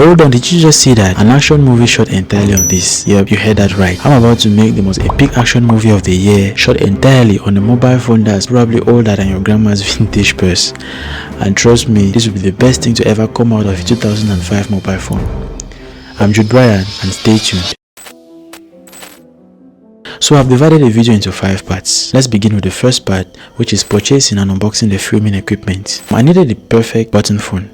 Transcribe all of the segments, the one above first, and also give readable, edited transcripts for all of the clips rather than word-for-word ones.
Hold on, did you just see that? An action movie shot entirely on this. Yep, you heard that right. I'm about to make the most epic action movie of the year, shot entirely on a mobile phone that's probably older than your grandma's vintage purse. And trust me, this will be the best thing to ever come out of a 2005 mobile phone. I'm Jude Bryan, and stay tuned. So I've divided the video into 5 parts. Let's begin with the first part, which is purchasing and unboxing the filming equipment. I needed the perfect button phone.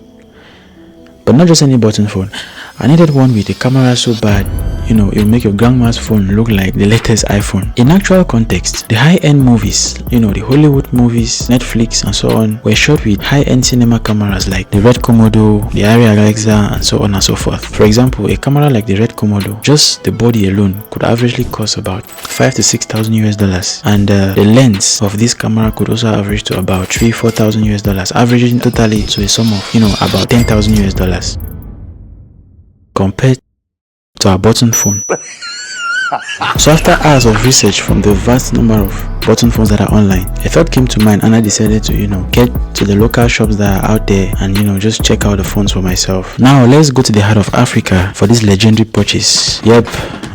But not just any button phone. I needed one with a camera so bad, it will make your grandma's phone look like the latest iPhone. In actual context, the high-end movies, the Hollywood movies, Netflix and so on, were shot with high-end cinema cameras like the Red Komodo, the Arri Alexa and so on and so forth. For example, a camera like the Red Komodo, just the body alone could averagely cost about $5,000 to $6,000 and the lens of this camera could also average to about $3,000 to $4,000, averaging totally to a sum of about $10,000 compared to our button phone. So after hours of research from the vast number of button phones that are online, a thought came to mind and I decided to get to the local shops that are out there and just check out the phones for myself. Now let's go to the heart of Africa for this legendary purchase. Yep,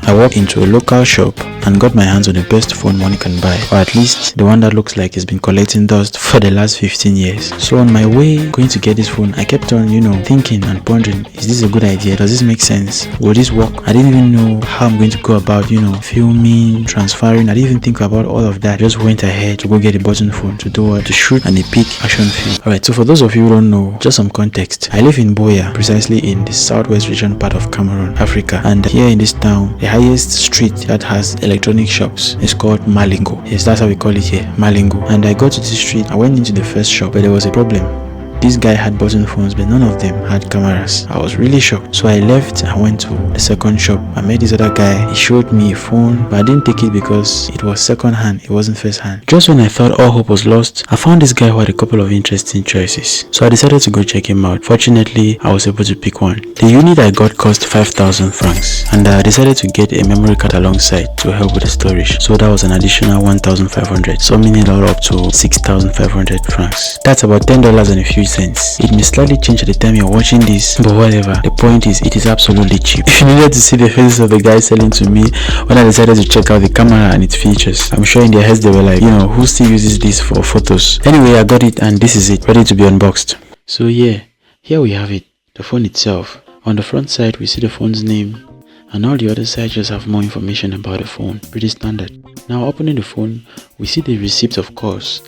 I walked into a local shop and got my hands on the best phone money can buy, or at least the one that looks like it's been collecting dust for the last 15 years. So on my way going to get this phone, I kept on thinking and pondering, is this a good idea? Does this make sense? Will this work? I didn't even know how I'm going to go about filming, transferring. I didn't even think about all of that. I just went ahead to go get a button phone to do what? To shoot an epic action film. Alright, so for those of you who don't know, just some context. I live in Boya, precisely in the southwest region part of Cameroon, Africa, and here in this town, the highest street that has electronic shops is called Malingo. Yes, that's how we call it here, Malingo. And I got to this street, I went into the first shop, but there was a problem. This guy had button phones, but none of them had cameras. I was really shocked. So I left and went to the second shop. I met this other guy. He showed me a phone, but I didn't take it because it was second hand. It wasn't first hand. Just when I thought all hope was lost, I found this guy who had a couple of interesting choices. So I decided to go check him out. Fortunately, I was able to pick one. The unit I got cost 5,000 francs, and I decided to get a memory card alongside to help with the storage. So that was an additional 1,500. So meaning all up to 6,500 francs. That's about $10 and a few cents. It may slightly change at the time you're watching this, but whatever. The point is, it is absolutely cheap. If you needed to see the faces of the guys selling to me when I decided to check out the camera and its features, I'm sure in their heads they were like, who still uses this for photos? Anyway, I got it and this is it, ready to be unboxed. So yeah, here we have it, the phone itself. On the front side, we see the phone's name, and all the other sides just have more information about the phone. Pretty standard. Now opening the phone, we see the receipt, of course,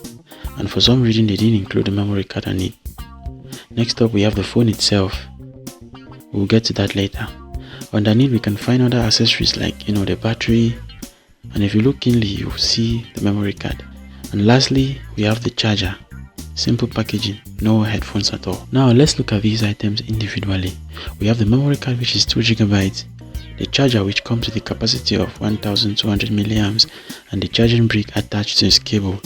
and for some reason they didn't include the memory card on it. Next up, we have the phone itself. We'll get to that later. Underneath, we can find other accessories like the battery, and if you look keenly, you'll see the memory card. And lastly, we have the charger. Simple packaging, no headphones at all. Now let's look at these items individually. We have the memory card, which is 2 GB, the charger, which comes with a capacity of 1200 milliamps, and the charging brick attached to its cable,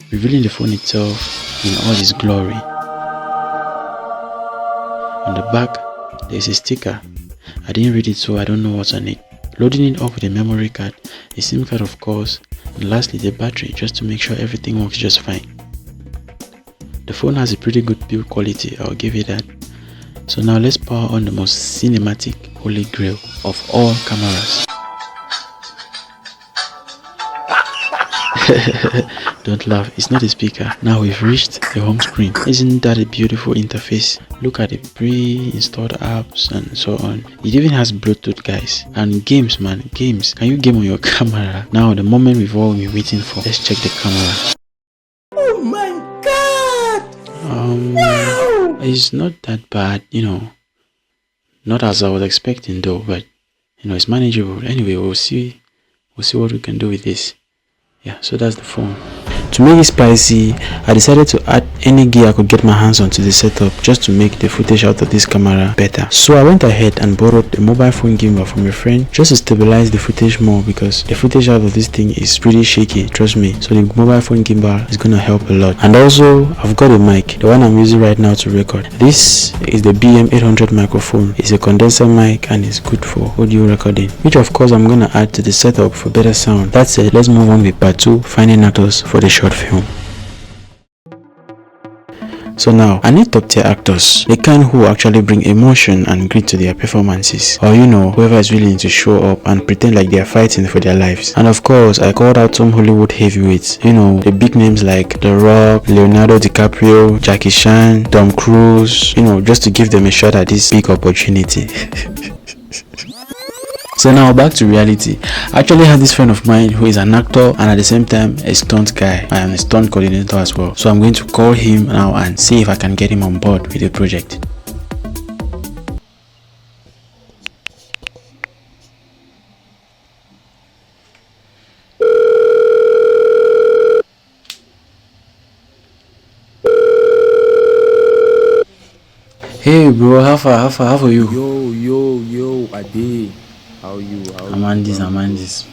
revealing the phone itself in all its glory. On the back, there is a sticker. I didn't read it, so I don't know what's on it. Loading it up with a memory card, a SIM card, of course, and lastly the battery, just to make sure everything works just fine. The phone has a pretty good build quality, I'll give it that. So now let's power on the most cinematic holy grail of all cameras. Don't laugh, it's not a speaker. Now we've reached the home screen. Isn't that a beautiful interface? Look at the pre-installed apps and so on. It even has Bluetooth, guys. And games, man, games. Can you game on your camera? Now the moment we've all been waiting for. Let's check the camera. Oh my god! No! It's not that bad, Not as I was expecting though, but it's manageable. Anyway, we'll see what we can do with this. Yeah, so that's the phone. To make it spicy, I decided to add any gear I could get my hands on to the setup just to make the footage out of this camera better. So I went ahead and borrowed a mobile phone gimbal from a friend just to stabilize the footage more, because the footage out of this thing is pretty shaky, trust me. So the mobile phone gimbal is gonna help a lot. And also, I've got a mic, the one I'm using right now to record. This is the BM800 microphone. It's a condenser mic and it's good for audio recording, which of course I'm gonna add to the setup for better sound. That said, let's move on with part 2, finding actors for the short film. So now, I need top tier actors, the kind who actually bring emotion and grit to their performances, or whoever is willing to show up and pretend like they are fighting for their lives. And of course, I called out some Hollywood heavyweights, the big names like The Rock, Leonardo DiCaprio, Jackie Chan, Tom Cruise, just to give them a shot at this big opportunity. So now back to reality. I actually have this friend of mine who is an actor and at the same time a stunt guy. I am a stunt coordinator as well. So I'm going to call him now and see if I can get him on board with the project. Hey bro, how far are you? Yo, Ade. How you? Amandis.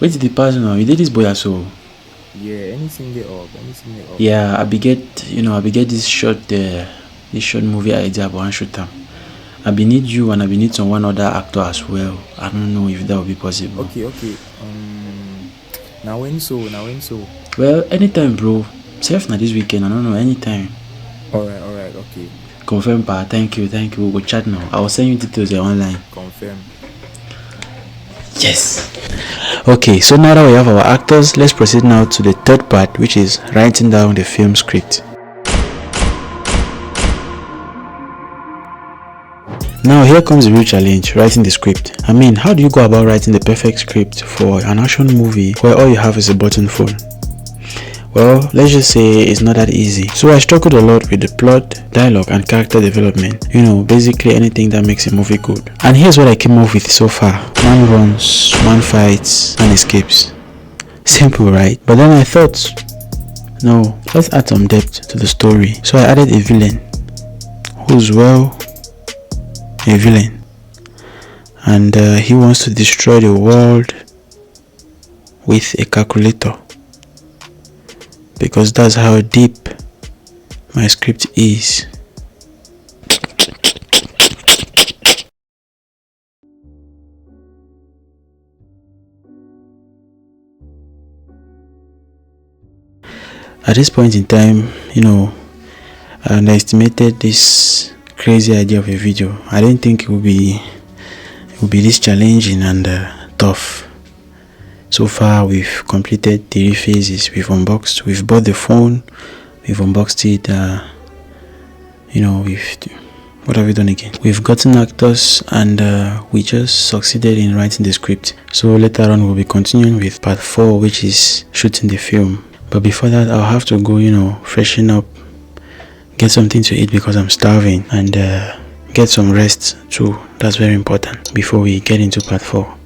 Wait till the person now. You did this boy so. Yeah, anything they up. Yeah, I be get this short movie idea about one shooter. I be need you and I be need some one other actor as well. I don't know if that will be possible. Okay. Now when so? Well, anytime bro. Safe na this weekend, I don't know, anytime. Alright, okay. Confirm pa, thank you. We'll go chat now. I will send you details online. Confirm. Yes. Okay, so now that we have our actors, let's proceed now to the third part, which is writing down the film script. Now here comes the real challenge, writing the script. I mean, how do you go about writing the perfect script for an action movie where all you have is a button phone? Well, let's just say it's not that easy. So I struggled a lot with the plot, dialogue and character development. Basically anything that makes a movie good. And here's what I came up with so far. Man runs, man fights, man escapes. Simple, right? But then I thought, no, let's add some depth to the story. So I added a villain who's a villain. And he wants to destroy the world with a calculator. Because that's how deep my script is. At this point in time, I underestimated this crazy idea of a video. I didn't think it would be this challenging and tough. So far, we've completed 3 phases. We've unboxed, we've bought the phone, we've unboxed it, what have we done again? We've gotten actors and we just succeeded in writing the script. So later on, we'll be continuing with part 4, which is shooting the film. But before that, I'll have to go, freshen up, get something to eat because I'm starving, and get some rest too. That's very important before we get into part 4.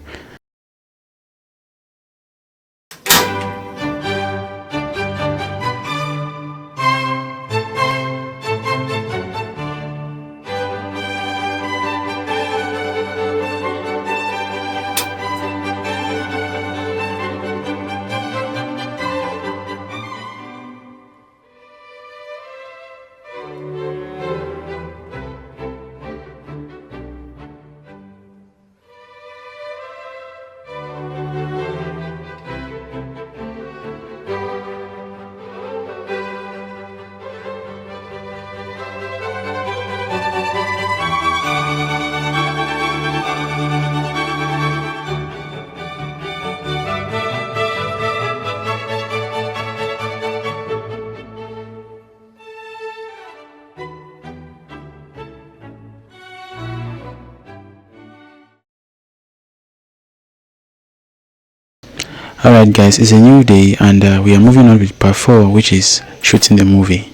Alright guys, it's a new day and we are moving on with part 4, which is shooting the movie.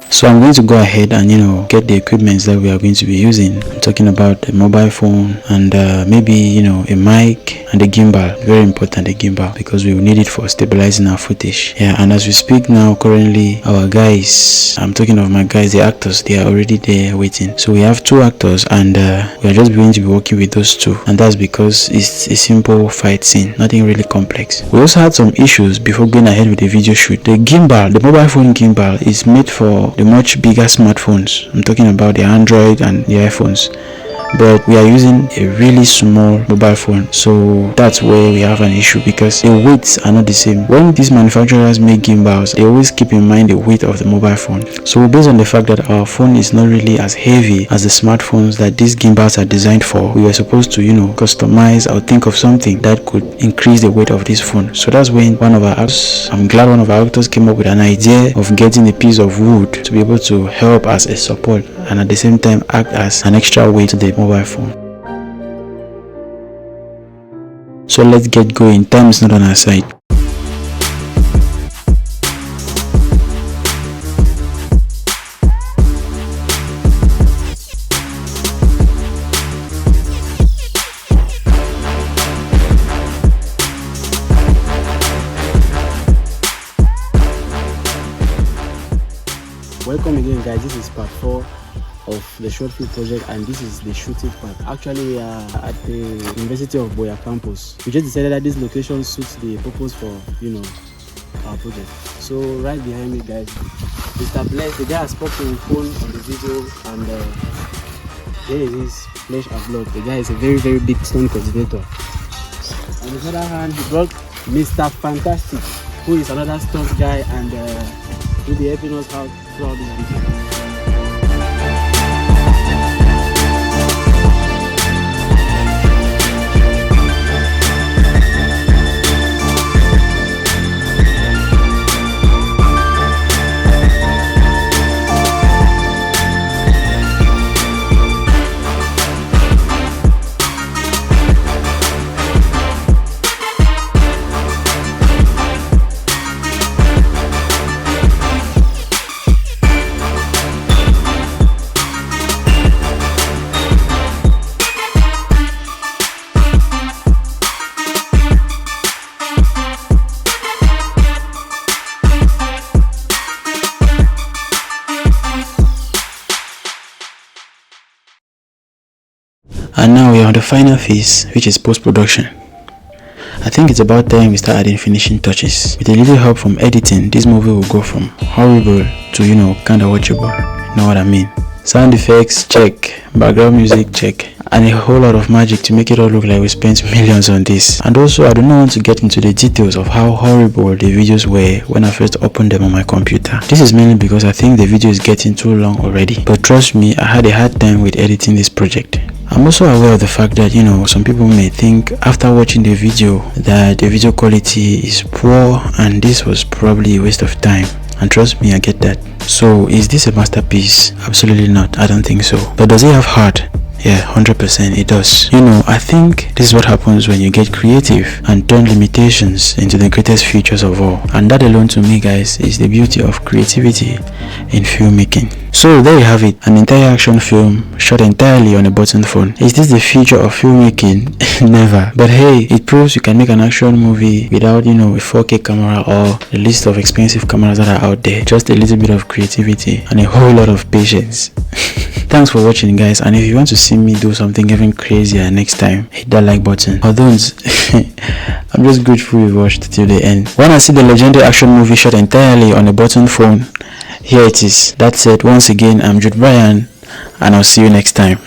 So I'm going to go ahead and get the equipment that we are going to be using. I'm talking about a mobile phone and maybe a mic and a gimbal. Very important, a gimbal, because we will need it for stabilizing our footage. Yeah, and as we speak now, currently our guys, I'm talking of my guys, the actors, they are already there waiting. So we have 2 actors and we are just going to be working with those 2, and that's because it's a simple fight scene, nothing really complex. We also had some issues before going ahead with the video shoot. The gimbal, the mobile phone gimbal, is made for the much bigger smartphones. I'm talking about the Android and the iPhones. but we are using a really small mobile phone, so that's where we have an issue because the weights are not the same. When these manufacturers make gimbals, they always keep in mind the weight of the mobile phone. So based on the fact that our phone is not really as heavy as the smartphones that these gimbals are designed for, we were supposed to, customize or think of something that could increase the weight of this phone. So that's when I'm glad one of our actors came up with an idea of getting a piece of wood to be able to help as a support and at the same time act as an extra weight to the mobile phone. So let's get going. Time is not on our side. Welcome again, guys. This is part 4 of the short film project, and this is the shooting part. Actually, we are at the University of Boya campus. We just decided that this location suits the purpose for our project. So right behind me, guys, Mr. Bless, the guy has spoken on phone on the video, and here is his flesh and blood. The guy is a very, very big stone cultivator. On the other hand, he brought Mr. Fantastic, who is another stunt guy, and will be helping us out throughout this video. And now we are on the final phase, which is post-production. I think it's about time we start adding finishing touches. With a little help from editing, this movie will go from horrible to, kinda watchable. You know what I mean? Sound effects, check. Background music, check. And a whole lot of magic to make it all look like we spent millions on this. And also, I do not want to get into the details of how horrible the videos were when I first opened them on my computer. This is mainly because I think the video is getting too long already. But trust me, I had a hard time with editing this project. I'm also aware of the fact that, some people may think after watching the video that the video quality is poor and this was probably a waste of time. And trust me, I get that. So, is this a masterpiece? Absolutely not. I don't think so. But does it have heart? Yeah, 100% it does. I think this is what happens when you get creative and turn limitations into the greatest features of all. And that alone to me, guys, is the beauty of creativity in filmmaking. So there you have it, an entire action film shot entirely on a button phone. Is this the future of filmmaking? Never. But hey, it proves you can make an action movie without, a 4K camera or the list of expensive cameras that are out there. Just a little bit of creativity and a whole lot of patience. Thanks for watching, guys, and if you want to see me do something even crazier next time, hit that like button. Or don't. I'm just grateful you watched till the end. When I see the legendary action movie shot entirely on a button phone, here it is. That's it. Once again, I'm Jude Brian, and I'll see you next time.